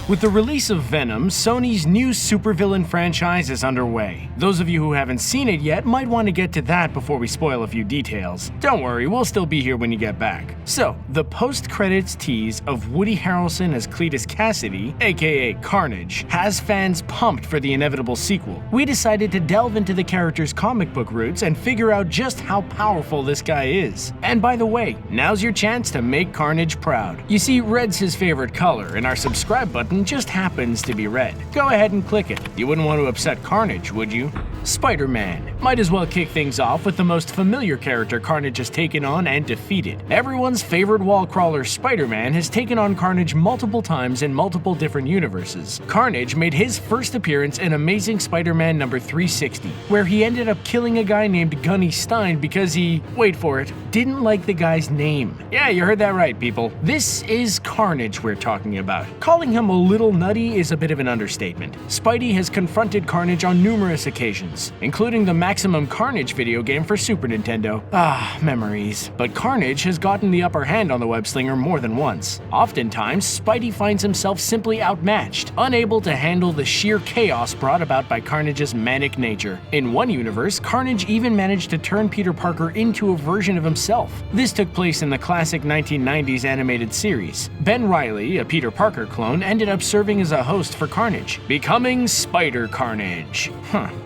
With the release of Venom, Sony's new supervillain franchise is underway. Those of you who haven't seen it yet might want to get to that before we spoil a few details. Don't worry, we'll still be here when you get back. So, the post-credits tease of Woody Harrelson as Cletus Cassidy, aka Carnage, has fans pumped for the inevitable sequel. We decided to delve into the character's comic book roots and figure out just how powerful this guy is. And by the way, now's your chance to make Carnage proud. You see, red's his favorite color, and our subscribe button just happens to be red. Go ahead and click it. You wouldn't want to upset Carnage, would you? Spider-Man. Might as well kick things off with the most familiar character Carnage has taken on and defeated. Everyone's favorite wall crawler, Spider-Man, has taken on Carnage multiple times in multiple different universes. Carnage made his first appearance in Amazing Spider-Man number 360, where he ended up killing a guy named Gunny Stein because he, wait for it, didn't like the guy's name. Yeah, you heard that right, people. This is Carnage we're talking about. Calling him a little nutty is a bit of an understatement. Spidey has confronted Carnage on numerous occasions, including the Maximum Carnage video game for Super Nintendo. Ah, memories. But Carnage has gotten the upper hand on the web-slinger more than once. Oftentimes, Spidey finds himself simply outmatched, unable to handle the sheer chaos brought about by Carnage's manic nature. In one universe, Carnage even managed to turn Peter Parker into a version of himself. This took place in the classic 1990s animated series. Ben Reilly, a Peter Parker clone, ended up serving as a host for Carnage, becoming Spider-Carnage.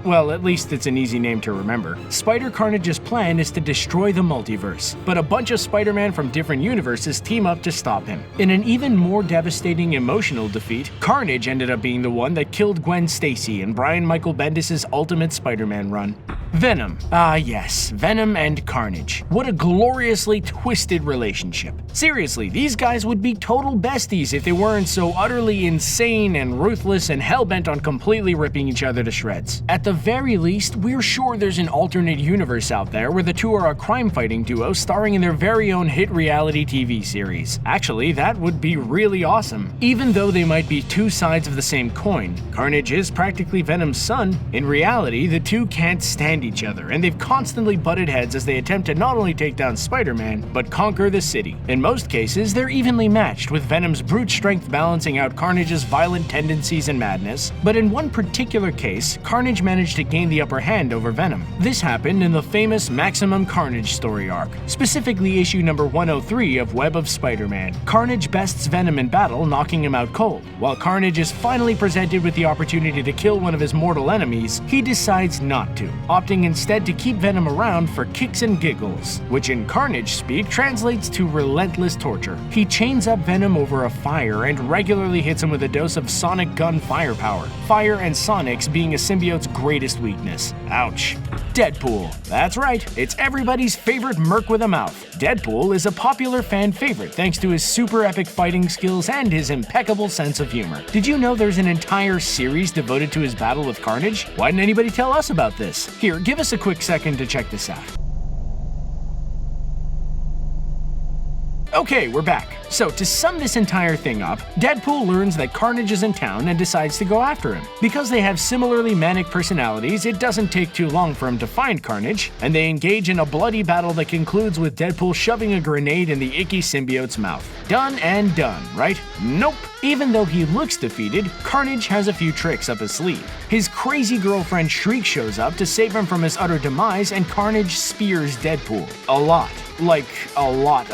Well, at least it's an easy name to remember. Spider-Carnage's plan is to destroy the multiverse, but a bunch of Spider-Man from different universes team up to stop him. In an even more devastating emotional defeat, Carnage ended up being the one that killed Gwen Stacy in Brian Michael Bendis' Ultimate Spider-Man run. Venom. Ah yes, Venom and Carnage. What a gloriously twisted relationship. Seriously, these guys would be total besties if they weren't so utterly insane and ruthless and hellbent on completely ripping each other to shreds. At the very least, we're sure there's an alternate universe out there where the two are a crime-fighting duo starring in their very own hit reality TV series. Actually, that would be really awesome. Even though they might be two sides of the same coin, Carnage is practically Venom's son. In reality, the two can't stand each other, and they've constantly butted heads as they attempt to not only take down Spider-Man, but conquer the city. In most cases, they're evenly matched, with Venom's brute strength balancing out Carnage's violent tendencies and madness, but in one particular case, Carnage managed to gain the upper hand over Venom. This happened in the famous Maximum Carnage story arc, specifically issue number 103 of Web of Spider-Man. Carnage bests Venom in battle, knocking him out cold. While Carnage is finally presented with the opportunity to kill one of his mortal enemies, he decides not to, opting instead to keep Venom around for kicks and giggles, which in Carnage speak translates to relentless torture. He chains up Venom over a fire and regularly hits him with a dose of sonic gun firepower, fire and sonics being a symbiote's greatest weakness. Ouch. Deadpool. That's right, it's everybody's favorite Merc with a mouth. Deadpool is a popular fan favorite thanks to his super epic fighting skills and his impeccable sense of humor. Did you know there's an entire series devoted to his battle with Carnage? Why didn't anybody tell us about this? Here, give us a quick second to check this out. Okay, we're back. So, to sum this entire thing up, Deadpool learns that Carnage is in town and decides to go after him. Because they have similarly manic personalities, it doesn't take too long for him to find Carnage, and they engage in a bloody battle that concludes with Deadpool shoving a grenade in the icky symbiote's mouth. Done and done, right? Nope. Even though he looks defeated, Carnage has a few tricks up his sleeve. His crazy girlfriend Shriek shows up to save him from his utter demise, and Carnage spears Deadpool. A lot. Like, a lot.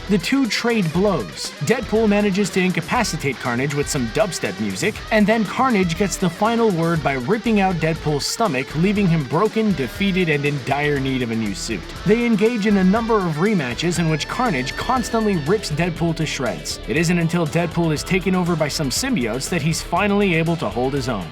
The two trade blows. Deadpool manages to incapacitate Carnage with some dubstep music, and then Carnage gets the final word by ripping out Deadpool's stomach, leaving him broken, defeated, and in dire need of a new suit. They engage in a number of rematches in which Carnage constantly rips Deadpool to shreds. It isn't until Deadpool is taken over by some symbiotes that he's finally able to hold his own.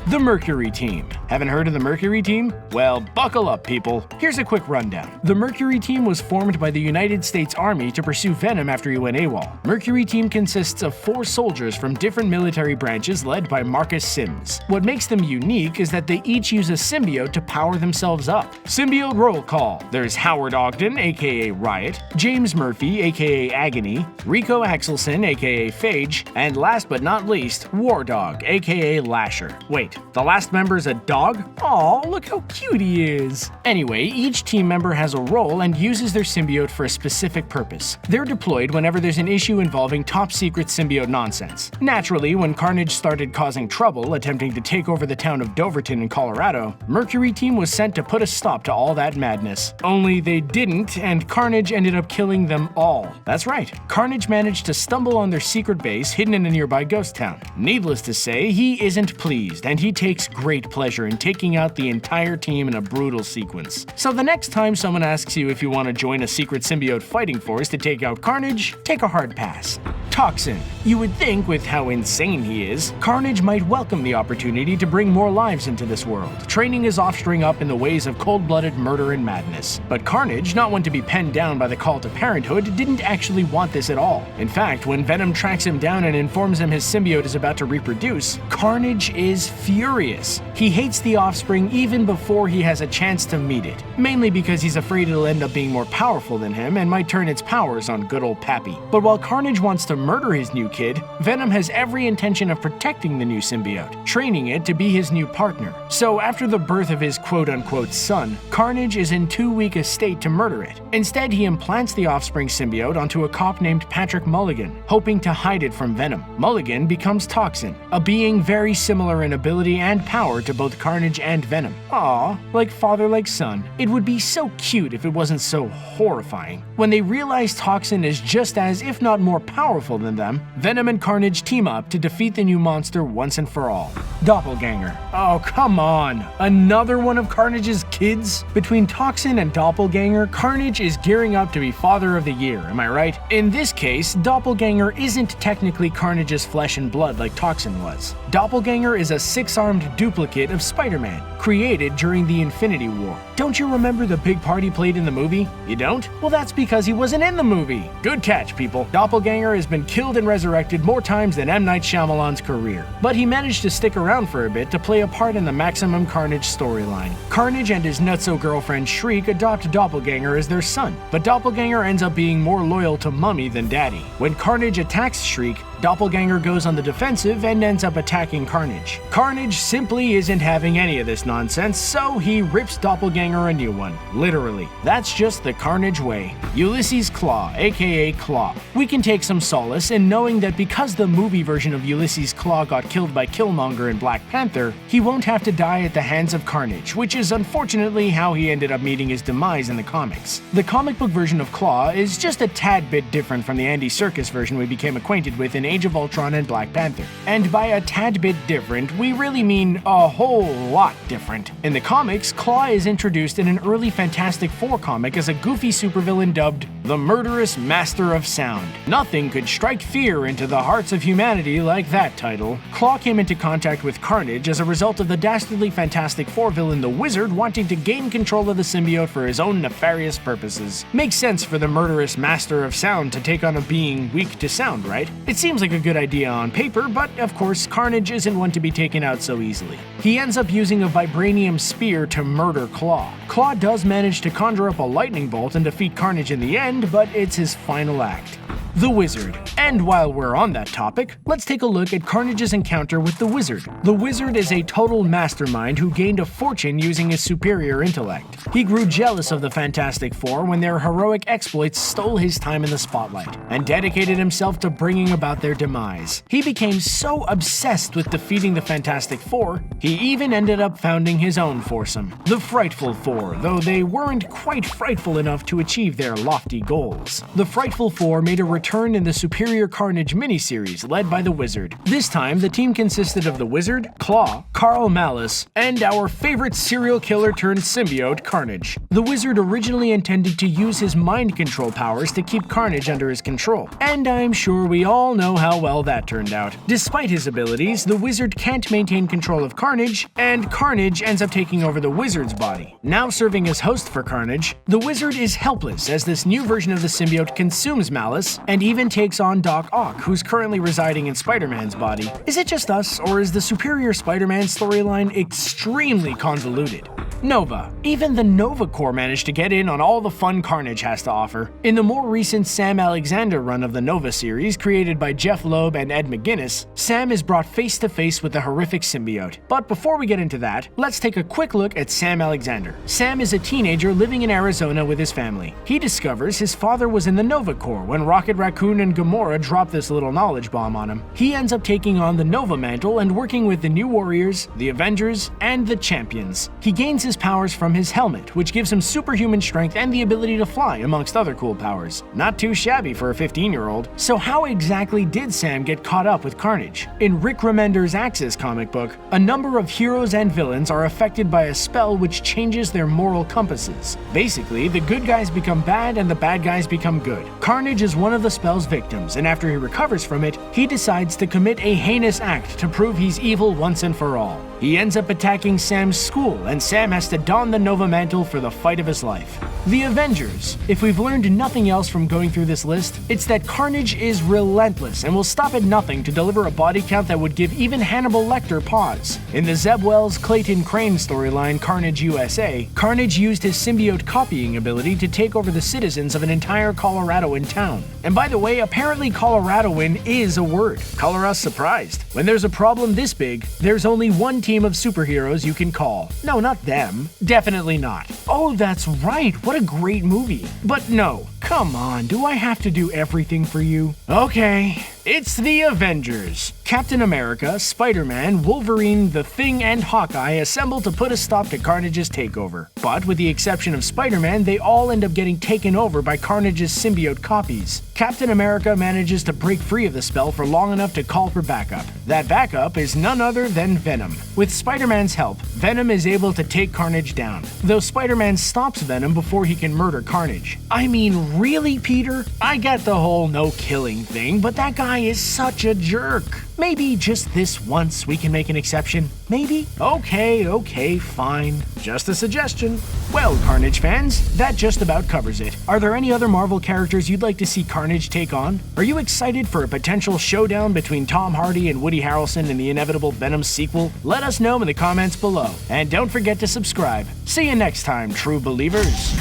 The Mercury Team. Haven't heard of the Mercury Team? Well, buckle up, people. Here's a quick rundown. The Mercury Team was formed by the United States Army to pursue Venom after he went AWOL. Mercury Team consists of 4 soldiers from different military branches led by Marcus Sims. What makes them unique is that they each use a symbiote to power themselves up. Symbiote roll call. There's Howard Ogden, aka Riot, James Murphy, aka Agony, Rico Axelson, aka Phage, and last but not least, War Dog, aka Lasher. Wait, right, the last member's a dog? Aw, look how cute he is. Anyway, each team member has a role and uses their symbiote for a specific purpose. They're deployed whenever there's an issue involving top-secret symbiote nonsense. Naturally, when Carnage started causing trouble, attempting to take over the town of Doverton in Colorado, Mercury Team was sent to put a stop to all that madness. Only they didn't, and Carnage ended up killing them all. That's right, Carnage managed to stumble on their secret base hidden in a nearby ghost town. Needless to say, he isn't pleased, and he takes great pleasure in taking out the entire team in a brutal sequence. So the next time someone asks you if you want to join a secret symbiote fighting force to take out Carnage, take a hard pass. Toxin. You would think, with how insane he is, Carnage might welcome the opportunity to bring more lives into this world, training his offspring up in the ways of cold-blooded murder and madness. But Carnage, not one to be penned down by the call to parenthood, didn't actually want this at all. In fact, when Venom tracks him down and informs him his symbiote is about to reproduce, Carnage is furious. He hates the offspring even before he has a chance to meet it, mainly because he's afraid it'll end up being more powerful than him and might turn its powers on good old Pappy. But while Carnage wants to murder his new kid, Venom has every intention of protecting the new symbiote, training it to be his new partner. So after the birth of his quote-unquote son, Carnage is in too weak a state to murder it. Instead, he implants the offspring symbiote onto a cop named Patrick Mulligan, hoping to hide it from Venom. Mulligan becomes Toxin, a being very similar in ability and power to both Carnage and Venom. Aww, like father like son. It would be so cute if it wasn't so horrifying. When they realize Toxin is just as, if not more powerful than them, Venom and Carnage team up to defeat the new monster once and for all. Doppelganger. Oh, come on. Another one of Carnage's kids? Between Toxin and Doppelganger, Carnage is gearing up to be Father of the Year, am I right? In this case, Doppelganger isn't technically Carnage's flesh and blood like Toxin was. Doppelganger is a six-armed duplicate of Spider-Man, created during the Infinity War. Don't you remember the big part he played in the movie? You don't? Well, that's because he wasn't in the movie. Good catch, people. Doppelganger has been killed and resurrected more times than M. Night Shyamalan's career. But he managed to stick around for a bit to play a part in the Maximum Carnage storyline. Carnage and his nutso-girlfriend Shriek adopt Doppelganger as their son, but Doppelganger ends up being more loyal to Mummy than Daddy. When Carnage attacks Shriek, Doppelganger goes on the defensive and ends up attacking Carnage. Carnage simply isn't having any of this nonsense, so he rips Doppelganger a new one. Literally. That's just the Carnage way. Ulysses Claw, aka Claw. We can take some solace in knowing that because the movie version of Ulysses Claw got killed by Killmonger in Black Panther, he won't have to die at the hands of Carnage, which is unfortunately how he ended up meeting his demise in the comics. The comic book version of Claw is just a tad bit different from the Andy Serkis version we became acquainted with in Age of Ultron and Black Panther. And by a tad bit different, we really mean a whole lot different. In the comics, Claw is introduced in an early Fantastic Four comic as a goofy supervillain dubbed the Murderous Master of Sound. Nothing could strike fear into the hearts of humanity like that title. Claw came into contact with Carnage as a result of the dastardly Fantastic Four villain the Wizard wanting to gain control of the symbiote for his own nefarious purposes. Makes sense for the Murderous Master of Sound to take on a being weak to sound, right? It seems like a good idea on paper, but of course Carnage isn't one to be taken out so easily. He ends up using a vibranium spear to murder Claw. Claw does manage to conjure up a lightning bolt and defeat Carnage in the end, but it's his final act. The Wizard. And while we're on that topic, let's take a look at Carnage's encounter with the Wizard. The Wizard is a total mastermind who gained a fortune using his superior intellect. He grew jealous of the Fantastic Four when their heroic exploits stole his time in the spotlight, and dedicated himself to bringing about their demise. He became so obsessed with defeating the Fantastic Four, he even ended up founding his own foursome, the Frightful Four, though they weren't quite frightful enough to achieve their lofty goals. The Frightful Four made a return in the Superior Carnage miniseries led by the Wizard. This time, the team consisted of the Wizard, Claw, Carl Malice, and our favorite serial killer turned symbiote, Carnage. The Wizard originally intended to use his mind control powers to keep Carnage under his control, and I'm sure we all know how well that turned out. Despite his abilities, the Wizard can't maintain control of Carnage, and Carnage ends up taking over the Wizard's body. Now serving as host for Carnage, the Wizard is helpless as this new version of the symbiote consumes Malice, and even takes on Doc Ock, who's currently residing in Spider-Man's body. Is it just us, or is the Superior Spider-Man storyline extremely convoluted? Nova. Even the Nova Corps managed to get in on all the fun Carnage has to offer. In the more recent Sam Alexander run of the Nova series, created by Jeff Loeb and Ed McGuinness, Sam is brought face to face with the horrific symbiote. But before we get into that, let's take a quick look at Sam Alexander. Sam is a teenager living in Arizona with his family. He discovers his father was in the Nova Corps when Rocket Raccoon and Gamora dropped this little knowledge bomb on him. He ends up taking on the Nova mantle and working with the New Warriors, the Avengers, and the Champions. He gains his powers from his helmet, which gives him superhuman strength and the ability to fly, amongst other cool powers. Not too shabby for a 15-year-old. So how exactly did Sam get caught up with Carnage? In Rick Remender's Axis comic book, a number of heroes and villains are affected by a spell which changes their moral compasses. Basically, the good guys become bad and the bad guys become good. Carnage is one of the spell's victims, and after he recovers from it, he decides to commit a heinous act to prove he's evil once and for all. He ends up attacking Sam's school, and Sam has to don the Nova mantle for the fight of his life. The Avengers. If we've learned nothing else from going through this list, it's that Carnage is relentless and will stop at nothing to deliver a body count that would give even Hannibal Lecter pause. In the Zeb Wells Clayton Crane storyline Carnage USA, Carnage used his symbiote copying ability to take over the citizens of an entire Coloradoan town. And by the way, apparently Coloradoan is a word. Color us surprised. When there's a problem this big, there's only one team of superheroes you can call. No, not them. Definitely not. Oh, that's right. What a great movie. But no, come on, do I have to do everything for you? Okay. It's the Avengers. Captain America, Spider-Man, Wolverine, The Thing, and Hawkeye assemble to put a stop to Carnage's takeover. But with the exception of Spider-Man, they all end up getting taken over by Carnage's symbiote copies. Captain America manages to break free of the spell for long enough to call for backup. That backup is none other than Venom. With Spider-Man's help, Venom is able to take Carnage down, though Spider-Man stops Venom before he can murder Carnage. I mean, really, Peter? I get the whole no-killing thing, but that guy is such a jerk. Maybe just this once we can make an exception? Maybe? Okay, fine. Just a suggestion. Well, Carnage fans, that just about covers it. Are there any other Marvel characters you'd like to see Carnage take on? Are you excited for a potential showdown between Tom Hardy and Woody Harrelson in the inevitable Venom sequel? Let us know in the comments below. And don't forget to subscribe. See you next time, true believers.